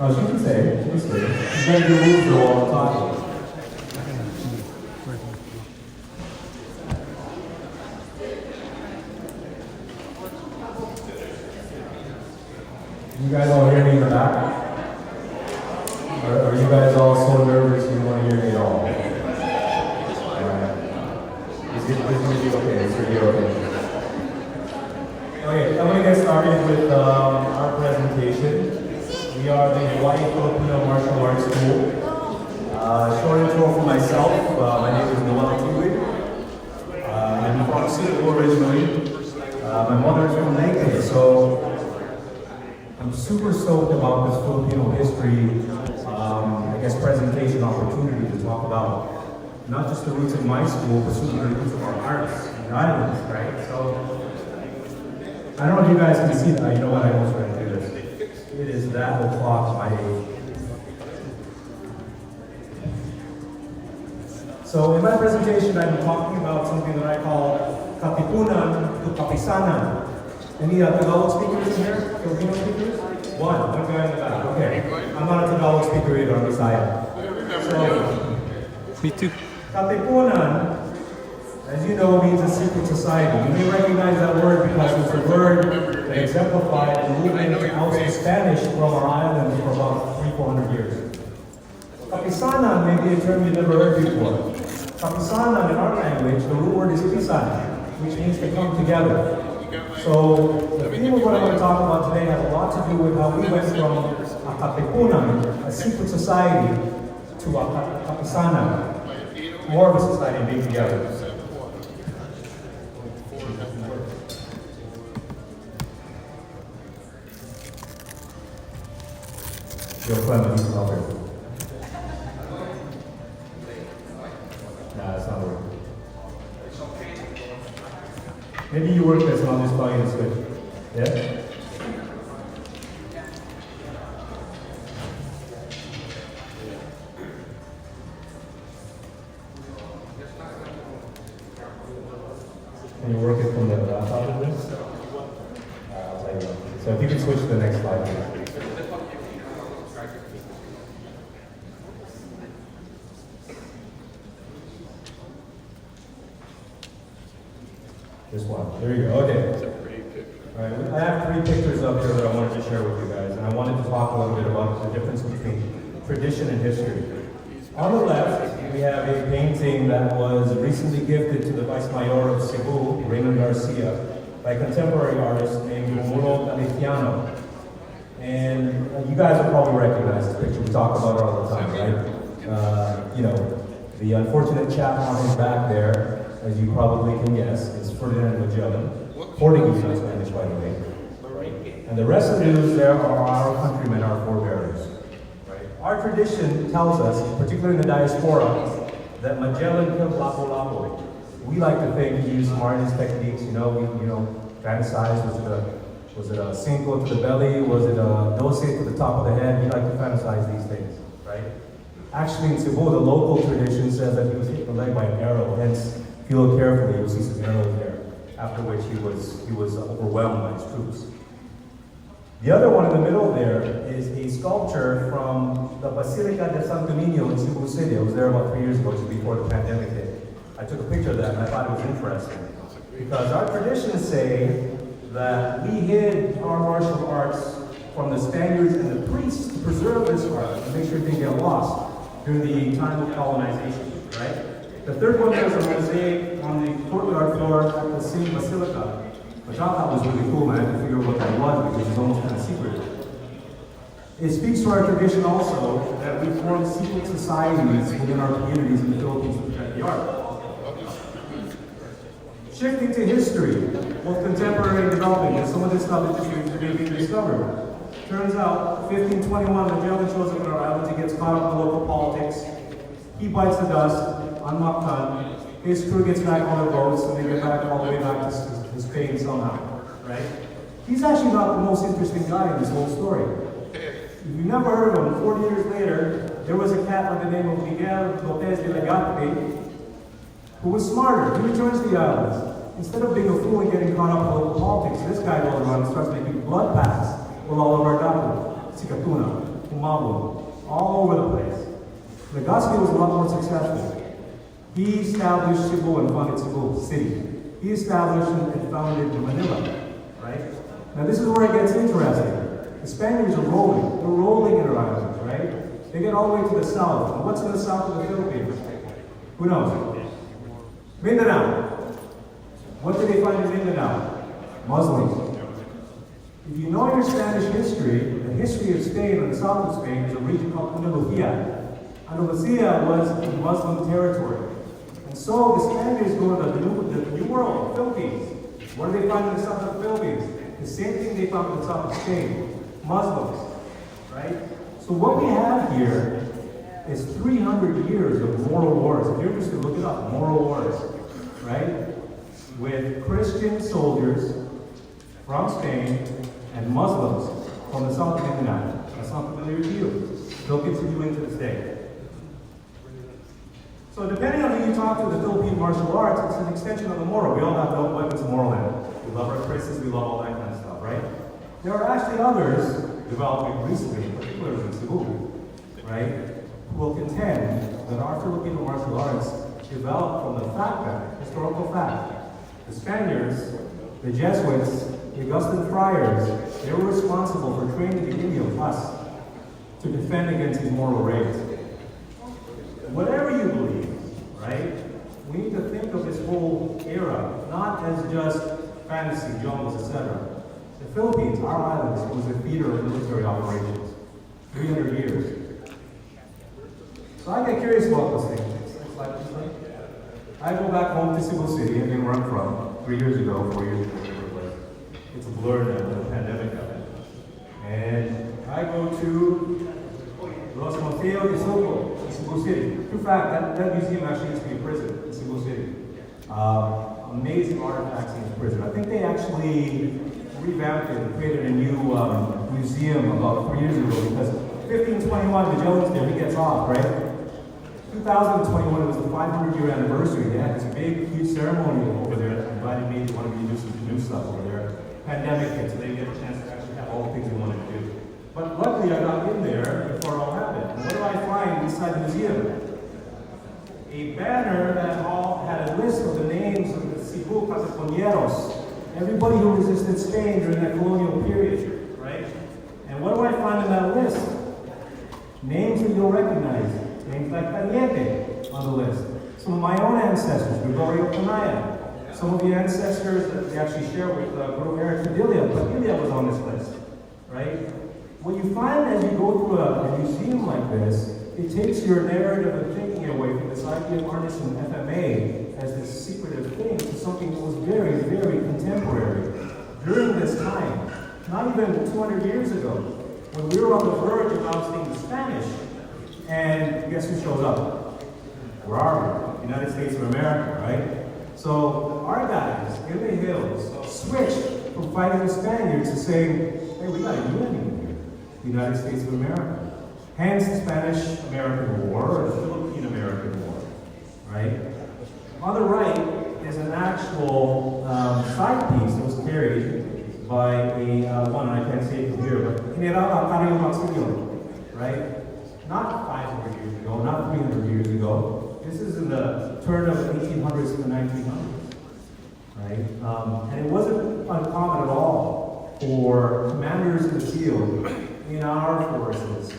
Oh, she can say. She can say. She's going to do rules though all the time. You guys all hear me in the back? Or are you guys all so nervous you don't want to hear me at all? This is going to be okay. It's going to be okay. Okay, I'm going to get started with our presentation. We are the Hawaii Filipino Martial Arts School. Short intro for myself. My name is Noel Tiwi. I'm from Cebu originally. My mother is from Leyte, so I'm super stoked about this Filipino history, presentation opportunity to talk about not just the roots of my school, but certainly the roots of our arts and islands, right? So, I don't know if you guys can see that. You know what? I almost read through this. It is that o'clock my age. So, in my presentation, I'm talking about something that I call Katipunan to Kapisanan. Any Tagalog speakers in here? Filipino speakers? One guy in the back. Okay. I'm not a Tagalog speaker either on the side. So, me too. Katipunan, as you know, means a secret society. You may recognize that word because it's a word that exemplified the movement out of Spanish from our islands for about 300-400 years. Kapisanan may be a term you've never heard before. Kapisanan in our language, the root word is pisan, which means to come together. So, the theme of what I'm going to talk about today has a lot to do with how we went from a Katipunan, a secret society, to a Kapisanan, more of a society being together. Your friend needs help here. Nah, it's not working. Maybe you work this on this volume switch. Yeah? Can you work it from the top of this? I'll tell you what. So if you can switch to the next slide, please. This one. There you go. Okay. All right. I have 3 pictures up here that I wanted to share with you guys, and I wanted to talk a little bit about the difference between tradition and history. On the left, we have a painting that was recently gifted to the Vice Mayor of Cebu, Raymond Garcia, by a contemporary artist named Romulo Galiciano. And you guys will probably recognize this picture. We talk about it all the time, right? You know, the unfortunate chap on his back there, as you probably can guess, is Ferdinand Magellan, Portuguese, not Spanish, by the way. And the rest of the news there are our countrymen, our forebears. Right? Our tradition tells us, particularly in the diaspora, that Magellan killed Lapu-Lapu. We like to think he used smartest techniques, we fantasize. Was it a cinco to the belly? Was it a doce to the top of the head? We like to fantasize these things, right? Actually, in Cebu, the local tradition says that he was hit in the leg by an arrow, hence, if you look carefully, you'll see some arrows there, after which he was overwhelmed by his troops. The other one in the middle there is a sculpture from the Basilica de Santo Niño in Cebu City. I was there about 3 years ago, just before the pandemic hit. I took a picture of that and I thought it was interesting. Because our traditions say that we hid our martial arts from the Spaniards and the priests to preserve this art and make sure it didn't get lost during the time of colonization, right? The third one is a mosaic on the courtyard floor at the same basilica, which I thought was really cool, man. I had to figure out what that was because it's almost kind of secret. It speaks to our tradition also that we form secret societies within our communities in the Philippines to protect the art. Shifting to history, both contemporary and developing, and some of this stuff is just being discovered. Turns out, 1521, Magellan shows up in our island, he gets caught up in local politics. He bites the dust on Mactan. His crew gets back on their boats, and they get back all the way back to his Spain somehow, right? He's actually not the most interesting guy in this whole story. If you've never heard of him, 40 years later, there was a cat by the name of Miguel Lopez de Legazpi who was smarter. He returns to the islands. Instead of being a fool and getting caught up in local politics, this guy goes around and starts making blood pacts with all of our dato, Sikatuna, Tumabon, all over the place. Legazpi was a lot more successful. He established Cebu and founded Cebu City. He established and founded Manila, right? Now this is where it gets interesting. The Spaniards are rolling. They're rolling in their islands, right? They get all the way to the south. And what's in the south of the Philippines? Who knows? Mindanao. What did they find in Mindanao? Muslims. If you know your Spanish history, the history of Spain and the south of Spain is a region called Andalusia. Andalusia was in Muslim territory. And so the Spaniards go to the New World, Philippines. What do they find in the south of the Philippines? The same thing they found in the south of Spain. Muslims, right? So what we have here is 300 years of moral wars. If you're interested, look it up, moral wars, right? With Christian soldiers from Spain and Muslims from the south of Mindanao. That's not familiar to you. Still continuing to this day. So depending on who you talk to, the Philippine martial arts, it's an extension of the moral. We all have no weapons of moral end. We love our princes, we love all that kind of stuff, right? There are actually others developing recently, particularly in Cebu, right, who will contend that our Filipino martial arts developed from the fact, historical fact. The Spaniards, the Jesuits, the Augustan friars, they were responsible for training the Indian us to defend against these moral raids. Whatever you believe, right, we need to think of this whole era not as just fantasy, jungles, etc. The Philippines, our islands, was a theater of military operations. 300 years. So I get curious about those things. I go back home to Cebu City, again where I'm from, 3 years ago, 4 years ago, whatever it was. It's a blur now, the pandemic happened. And I go to Los Museos de Soto in Cebu City. In fact, that museum actually used to be a prison in Cebu City. Amazing artifacts in this prison. I think they actually revamped it and created a new museum about 3 years ago because 1521, the Jones there, he gets off, right? 2021, it was the 500-year anniversary. They had this big, huge ceremony over there that invited me to want to do some new stuff over there. Pandemic hit, so they didn't get a chance to actually have all the things they wanted to do. But luckily, I got in there before it all happened. And what do I find inside the museum? A banner that all had a list of the names of the Cebu Pasaconeros, everybody who resisted Spain during that colonial period, right? And what do I find in that list? Names that you'll recognize. Names like Cañete on the list. Some of my own ancestors, Gregorio Panaya. Some of the ancestors that we actually share with Guru Eric Padilla. Padilla was on this list, right? What you find as you go through a museum like this, it takes your narrative and thinking away from this idea of artists and FMA as this secretive thing to something that was very, very contemporary. During this time, not even 200 years ago, when we were on the verge of ousting the Spanish, and guess who shows up? Where are we? United States of America, right? So our guys in the hills switched from fighting the Spaniards to saying, hey, we got a union here, the United States of America. Hence the Spanish-American War, or the Philippine-American War, right? On the right is an actual side piece that was carried by a one, I can't say it from here, but General Macario Maximilian, right? Not 500 years ago, not 300 years ago. This is in the turn of the 1800s to the 1900s, right? And it wasn't uncommon at all for commanders in the field in our forces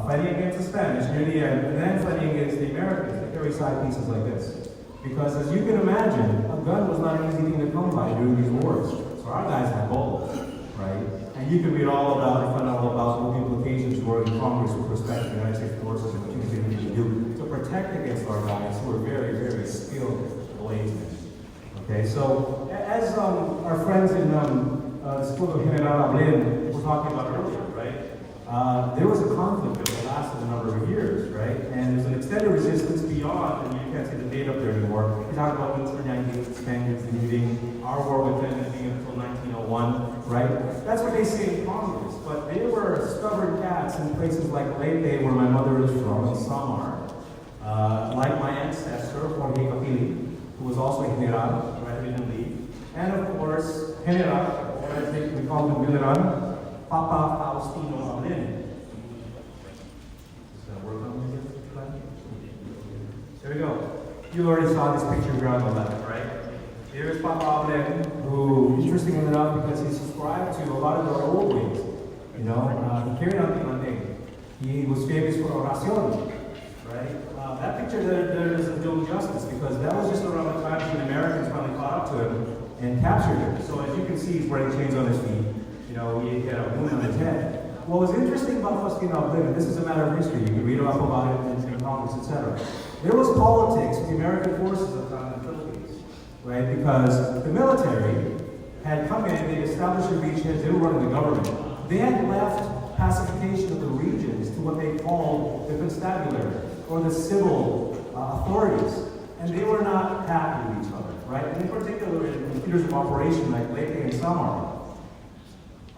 fighting against the Spanish near the end, and then fighting against the Americans that carry side pieces like this. Because as you can imagine, a gun was not an easy thing to come by during these wars. So our guys had bullets, right? And you can read all about and find out all about what the implications were in Congress with respect to the United States forces and what things they needed to do to protect against our guys who were very, very skilled bladesmen. Okay, so as our friends in the school of General Ablin were talking about earlier, right? There was a conflict that lasted a number of years, right? And there's an extended resistance beyond, and you can't see the date up there anymore. We talked about 1898, the Spaniards leaving, our war with them being until 1901, right? That's what they say in Congress. But they were stubborn cats in places like Leyte, where my mother is from, in Samar. Like my ancestor, Jorge Capili, who was also a general, right, in the league. And of course, general, or I think we call him General, Papa Faustino Ablin. There we go. You already saw this picture here on the left, right? Here's Papa Ablen, who, interestingly enough, because he subscribed to a lot of our old ways, you know, he carried on the thing. He was famous for oración, right? That picture there doesn't do justice because that was just around the time when the Americans finally caught up to him and captured him. So as you can see, he's wearing chains on his feet. You know, he had a wound on his head. What was interesting about Faustino Ablen, and this is a matter of history, you can read up about it in Congress, etc. There was politics with the American forces at the time in the Philippines, right? Because the military had come in, they established the regions, they were running the government. They had left pacification of the regions to what they called the constabulary, or the civil authorities. And they were not happy with each other, right? And in particular, in theaters of operation like Leyte and Samar,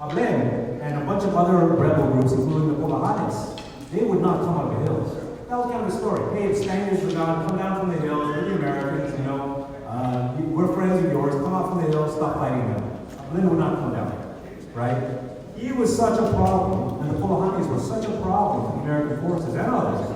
Ablen and a bunch of other rebel groups, including the Polahanes, they would not come out of the hills. That was kind of the story. Hey, if Spaniards would not come down from the hills, we're the Americans, you know, we're friends of yours, come out from the hills, stop fighting them. Ablen would not come down, right? He was such a problem, and the Polahanes were such a problem to the American forces and others,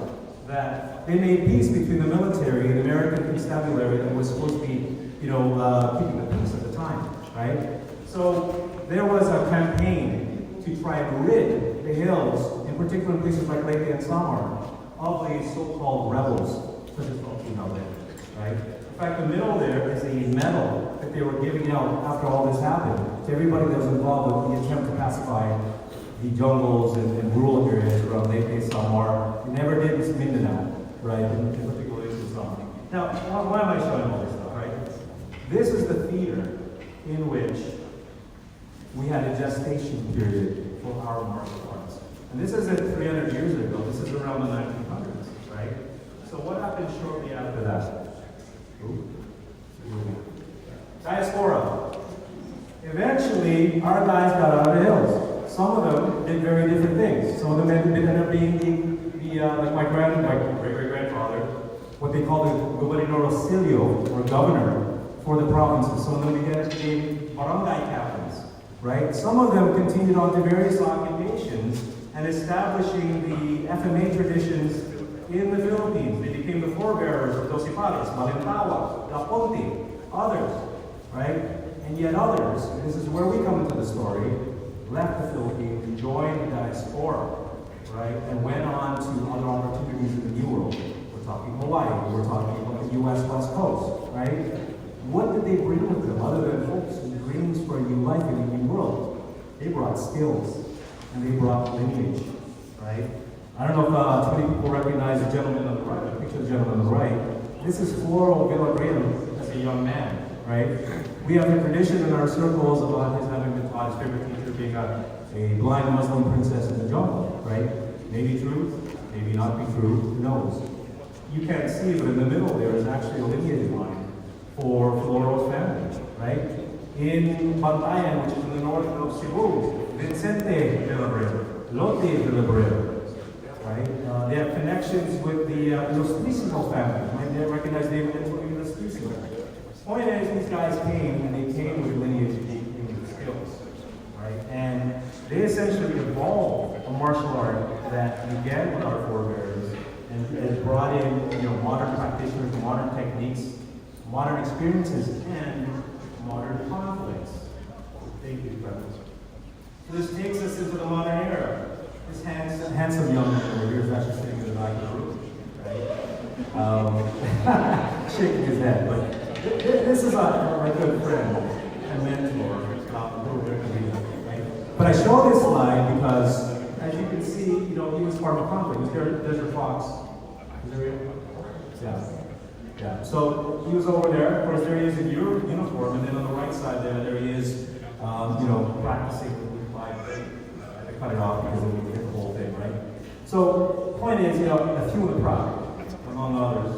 that they made peace between the military and the American constabulary that was supposed to be, you know, keeping the peace at the time, right? So there was a campaign to try and rid the hills, in particular in places like Leyte and Samar, of these so-called rebels, such as Faustino Ablen, right? In fact, the middle there is a medal that they were giving out after all this happened to everybody that was involved with the attempt to pacify the jungles and rural areas around Leyte, Samar. They never did this Mindanao, right? In particular, in Samar. Now, why am I showing all this stuff, right? This is the theater in which we had a gestation period for our martial arts. And this isn't 300 years ago, this is around the 1900s, right? So what happened shortly after that? Diaspora. Eventually, our guys got out of the hills. Some of them did very different things. Some of them ended up being like my great-great-grandfather, what they call the gobernadorcillo, or governor, for the provinces. Some of them became barangay captains, right? Some of them continued on to various occupations and establishing the FMA traditions in the Philippines. They became the forebearers of Dosipales, Malintawa, La Ponte, others, right? And yet others, and this is where we come into the story, left the Philippines, joined the diaspora, right? And went on to other opportunities in the New World. We're talking Hawaii, we're talking about the US West Coast, right? What did they bring with them other than hopes and dreams for a new life in a new world? They brought skills, and they brought lineage, right? I don't know if too many people recognize the gentleman on the right, the picture of the gentleman on the right. This is Floro Villarreal as a young man, right? We have a tradition in our circles about his having been taught, his favorite teacher being a blind Muslim princess in the jungle, right? Maybe true, maybe not be true, who knows? You can't see, but in the middle there is actually a lineage line for Floro's family, right? In Bantayan, which is in the north of Cebu, Vicente Villarreal, Lote Villarreal, right? They have connections with the Ilustrísimo family. You might recognize David Antonio Ilustrísimo. Point is, these guys came, and they came with lineage and skills, right? And they essentially evolved a martial art that began with our forebears and brought in, you know, modern practitioners, modern techniques, modern experiences, and modern conflicts. Thank you, brothers. So this takes us into the modern era. This handsome young man over here is actually sitting in the back of the room, right? Shaking his head, but this is our good friend and mentor, right? But I show this slide because, as you can see, you know, he was part of a conflict. He was Desert Fox. Is there Yeah. So he was over there. Of course, there he is in uniform, and then on the right side there he is, you know, practicing with my blade. I had to cut it off because it would hit the whole thing, right? So, point is, you know, a few of the proud, among others,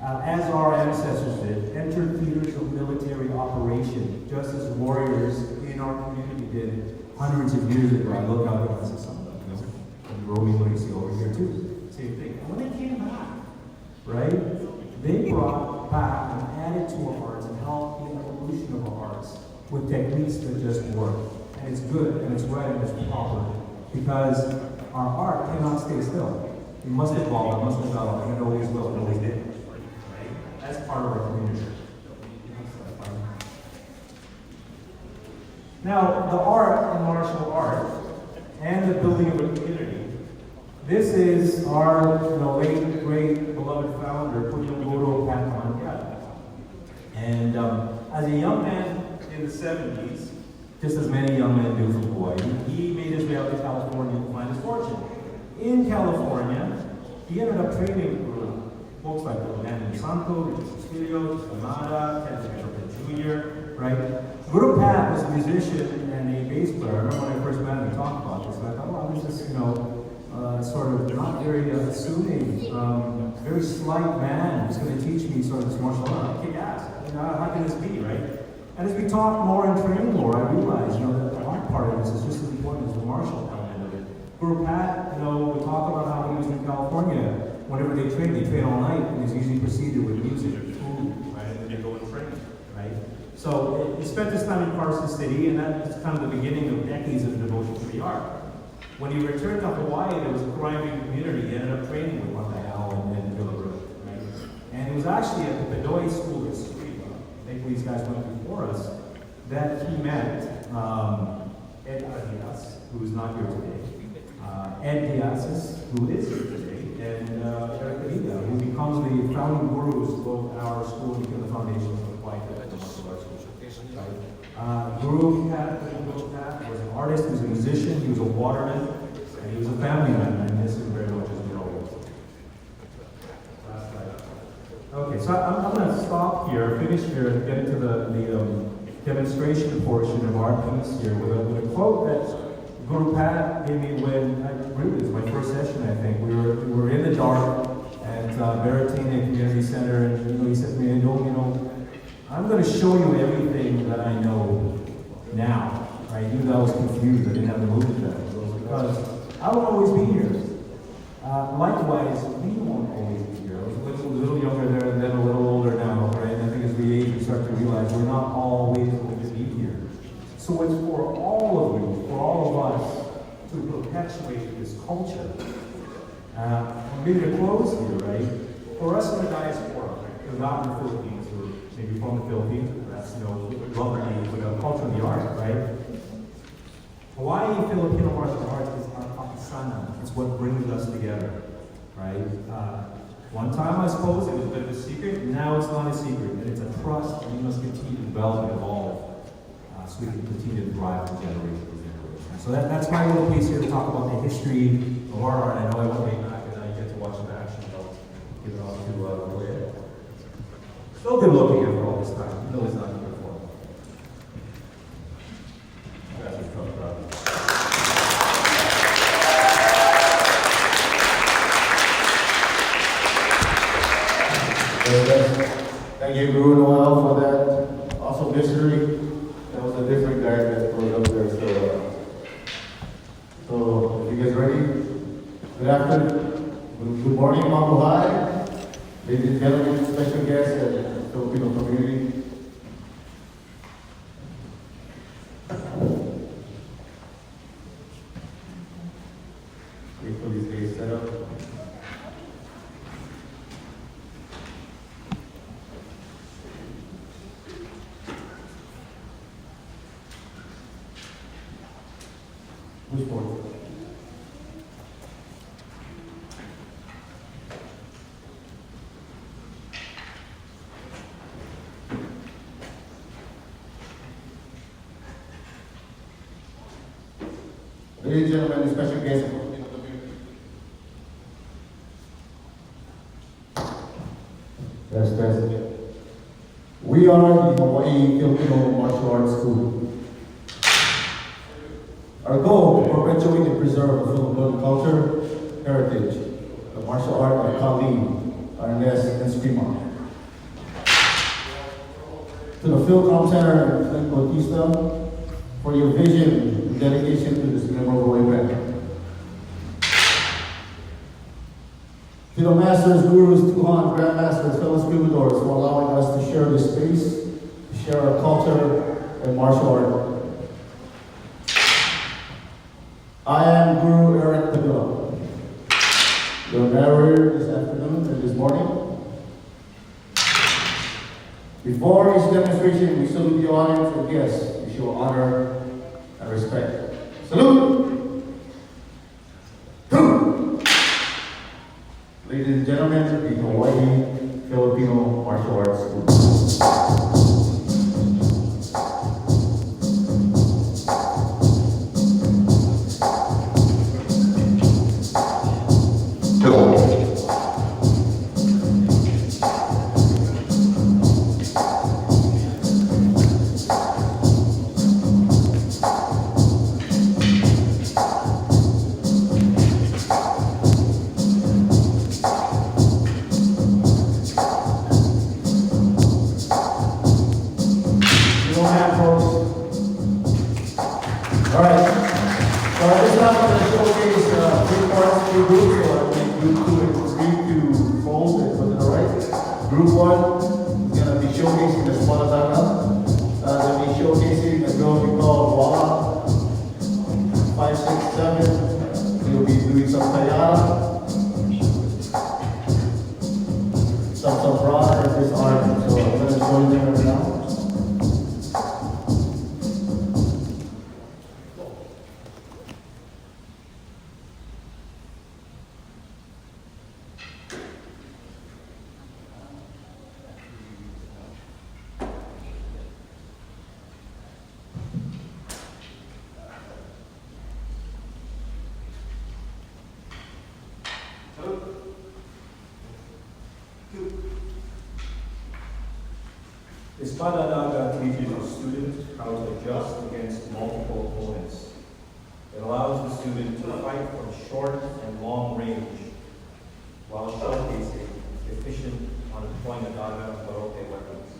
as our ancestors did, entered theaters of military operation, just as warriors in our community did hundreds of years ago. I look out and I see some of them, you know, and Romeo and see over here too. Same thing. And when they came back, right, they brought back and added to our arts and helped the evolution of our arts with techniques that just work. And it's good, and it's right, and it's proper. Because our art cannot stay still. It must evolve, it must develop, and it always will, it always did. as part of our community. Now, the art and martial art and the building of a community, this is our late, great, beloved founder, Punyongoro Patmangyat. And as a young man in the 70s, just as many young men do from Hawaii, he made his way out to California to find his fortune. In California, he ended up training folks like Orlando Santo, Richard Castillo, Amada, Kenneth Jr., right? Guru Pat was a musician and a bass player. I remember when I first met him, we talked about this, and I thought, well, this is, sort of not very assuming, very slight man who's going to teach me sort of this martial art. Kick ass. How can this be, right? And as we talk more and train more, I realize, that the art part of this is just as important as the martial element of it. Guru Pat, we talk about how he was in California. Whenever they train all night, and he's usually preceded with music and food, right? And then they go and train, right? So he spent his time in Carson City, and that's kind of the beginning of decades of devotion to the art. When he returned to Hawaii, there was a thriving community. He ended up training with Wakaao and Villaroo, right? And it was actually at the Bedoy School in Escrima, thankfully these guys went before us, that he met Ed Arias, who is not here today, Ed Diaz's, who is here today, and Eric Ida, who becomes the founding gurus of our school and became the foundation of the Hawaii Martial Arts School. Right? Guru Pat was an artist, he was a musician, he was a waterman, and he was a family man, and this is very much as we all. Okay, so I'm going to stop here, finish here, and get into the demonstration portion of our piece here with a quote that Guru Pat gave me when, it was my first session, I think. We were in the dark at Baratini Community Center, and he said to me, I'm going to show you everything that I know now. I knew that I was confused. I didn't have the movement then. Because I won't always be here. Likewise, we won't always be here. I was a little younger there and then a little older now, right? And I think as we age, we start to realize we're not always going to be here. So it's for all of you, for all of us, to perpetuate this culture. Maybe to close here, right? For us in the diaspora, not in the Philippines, or maybe from the Philippines, that's lovely with a culture of the art, right? Hawaii Filipino martial arts is our pakisana. It's what brings us together, right? One time, I suppose, it was a bit of a secret. Now it's not a secret, and it's a trust, and we must continue to develop and evolve so we can continue to thrive from generation to generation. So that's my little piece here to talk about the history of our art. I know I won't be back, and I get to watch some action. I'll give it off to Roy. Still good looking after all this time. You know he's not here before. That's what comes about. Thank you, Guru Noel, for that awesome history. That was a different guy that brought up there. So you guys ready? Good afternoon. Good morning, mabuhay. Ladies and gentlemen, special guests and Filipino community. Wait for these days set up. Which board? Ladies and gentlemen, special guest. Yes. We are the Hawaii Filipino Martial Arts School. Our goal is to perpetuate and preserve the Filipino culture, heritage, the martial art of Kali, Arnes, and Escrima. To the Philcom Center and Clint Bautista for your vision and dedication to this memorable event. To the Masters, Gurus, Tuhan, Grandmasters, fellow Scribadors for allowing us to share this space, to share our culture and martial art. I am Guru Eric Padilla, your narrator this afternoon and this morning. Before each demonstration, we salute the audience and guests. We show honor and respect. Salute! Two! Ladies and gentlemen, the Hawaii Filipino Martial Arts School. Group 1 is going to be showcasing the Swalatana. They'll be showcasing a girl we call Wala. 5, 6, 7. We'll be doing some Tayara, some broad and this art. So I'm going to join them right now. Espada Daga teaches a student how to adjust against multiple opponents. It allows the student to fight from short and long range while showcasing efficient on deploying the daga and baroque weapons.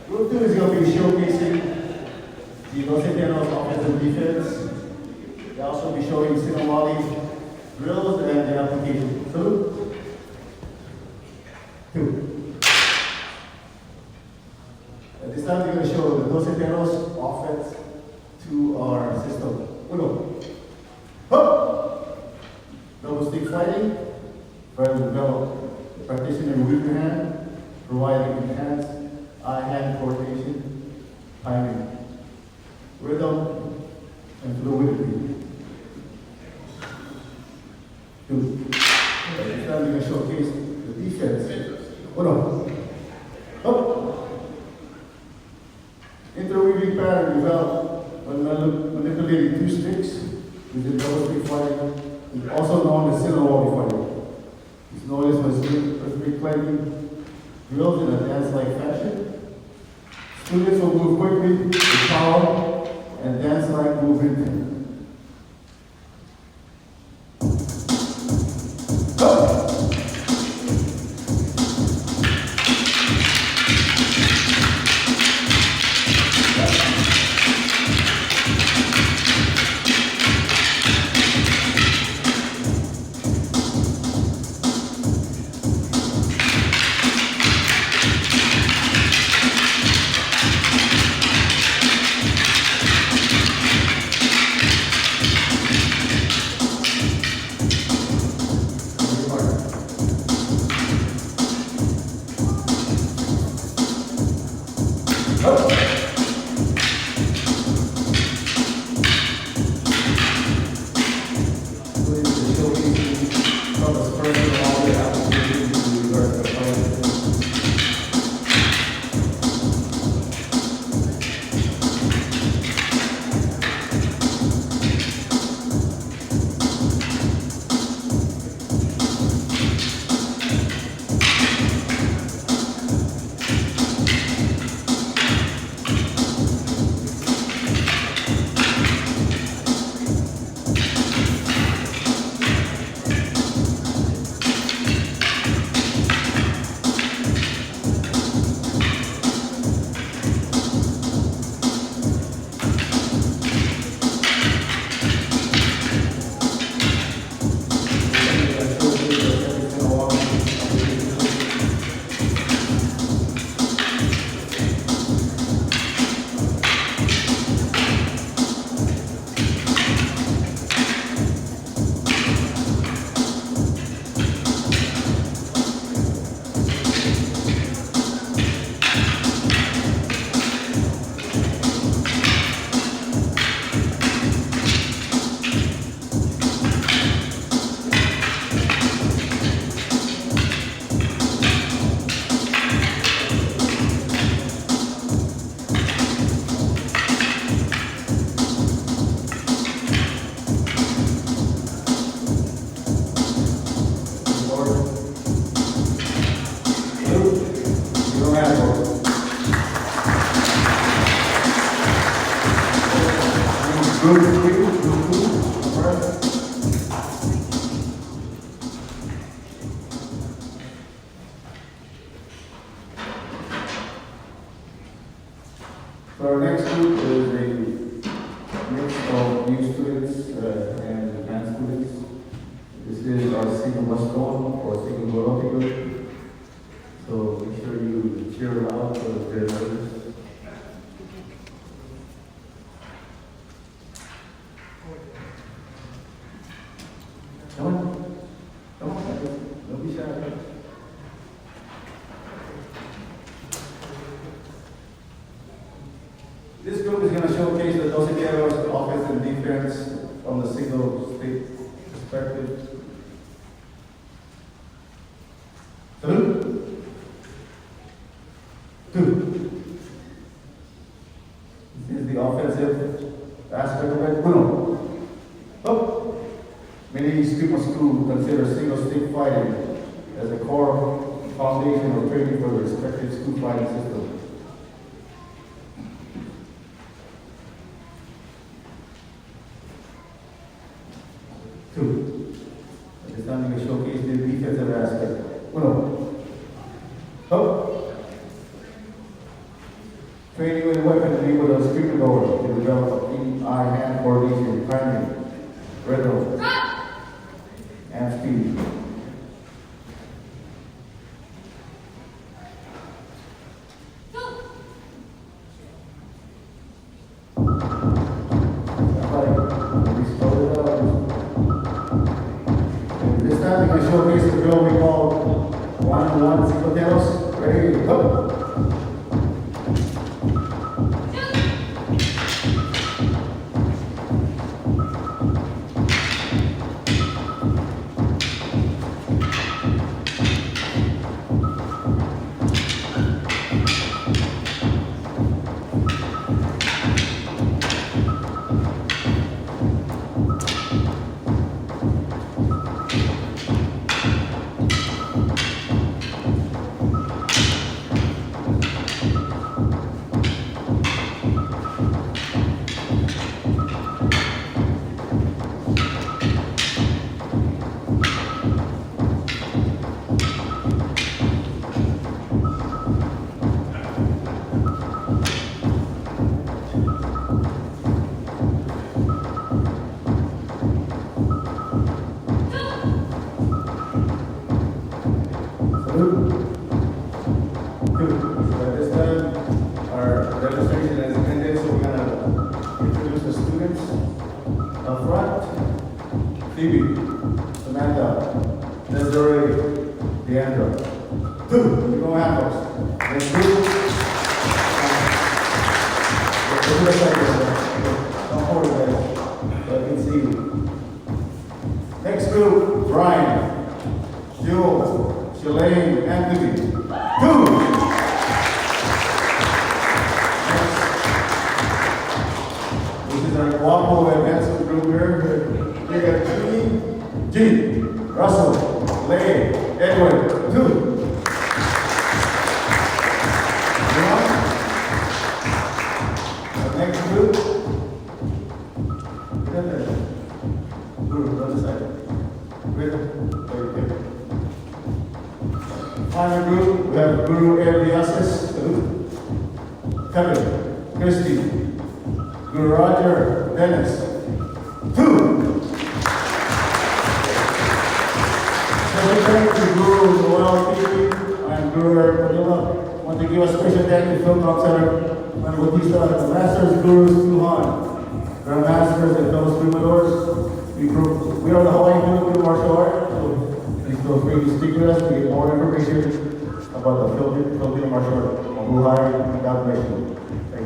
Group 2 is going to be showcasing the Los Eternos offensive defense. They'll also be showing Sinawali drills and the application. So, 2. At this time, we're going to show the Los Eternos offense to our system. 1. Hup! Double stick fighting. Try to develop practitioner with your hand, providing enhanced eye-hand coordination, timing, rhythm, and fluidity. 2. At this time, we're going to showcase the defense. 1. Up. Interweaving pattern developed when manipulating 2 sticks with the double stick fighting, also known as Sinawali fighting. It's known as earthquake climbing, drills in a dance-like fashion, Students will move quickly with power and dance like movement. Go! So our next group is a mix of new students and advanced students. This is our single Boston or single Borotico. So make sure you cheer loud for the others. Come on. Come on, guys. Don't be shy. This group is going to showcase the Dos Integros offense and defense from the single state perspective. Two. This is the offensive aspect of it. Uno. Up. Many Escrima schools consider single stick fighting as a core foundation of training for the respective school fighting system. Two. At this time, we will showcase the defensive aspect. Uno. Up. Training with a weapon to be able to sweep the door to develop eye hand coordination, timing, rhythm, and speed. This time we're going to showcase the drill we call one-on-one cincoteros. Ready? Go! Phoebe, Samantha, Desiree, Deandra. 2, you know handles. Then 2. Don't worry, guys. Let me see you. Next group, Brian, Jill, Shalane, Anthony. 2. This is our Guapo advancement group here. We got G, Russell, Lay, Edward. 2. Next group. Group, other side. Final group, we have Guru Eliasis, Kevin, Christy, Guru Roger, Dennis. 2. Special thanks to Guru Noel TV and Guru Padilla. Want to give a special thank you to Film Center. And Batista, the Masters, Gurus, Tuhan, Grandmasters, and fellow Scrimadors. We are the Hawaiian Filipino martial art, so please feel free to speak to us to get more information about the Filipino martial art. Mabuhay, God bless you. Thank you.